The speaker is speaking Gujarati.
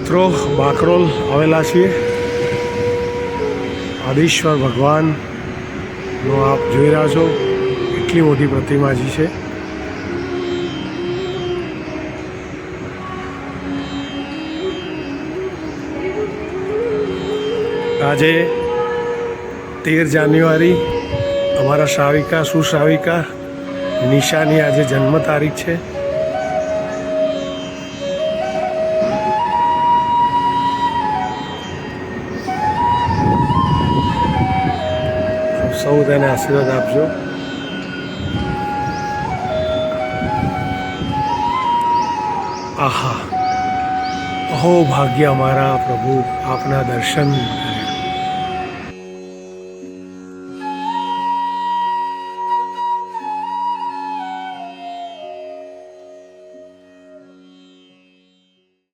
મિત્રો બાકરોલ આવેલા છીએ. આદિશ્વર ભગવાનનો આપ જોઈ રહ્યા છો, એટલી મોટી પ્રતિમાજી છે. આજે 13 જાન્યુઆરી અમારા શ્રાવિકા સુશ્રાવિકા નિશાની આજે જન્મ તારીખ છે. સૌ તેને આશીર્વાદ આપજો. આહા, અહો ભાગ્ય અમારા પ્રભુ આપના દર્શન કરે.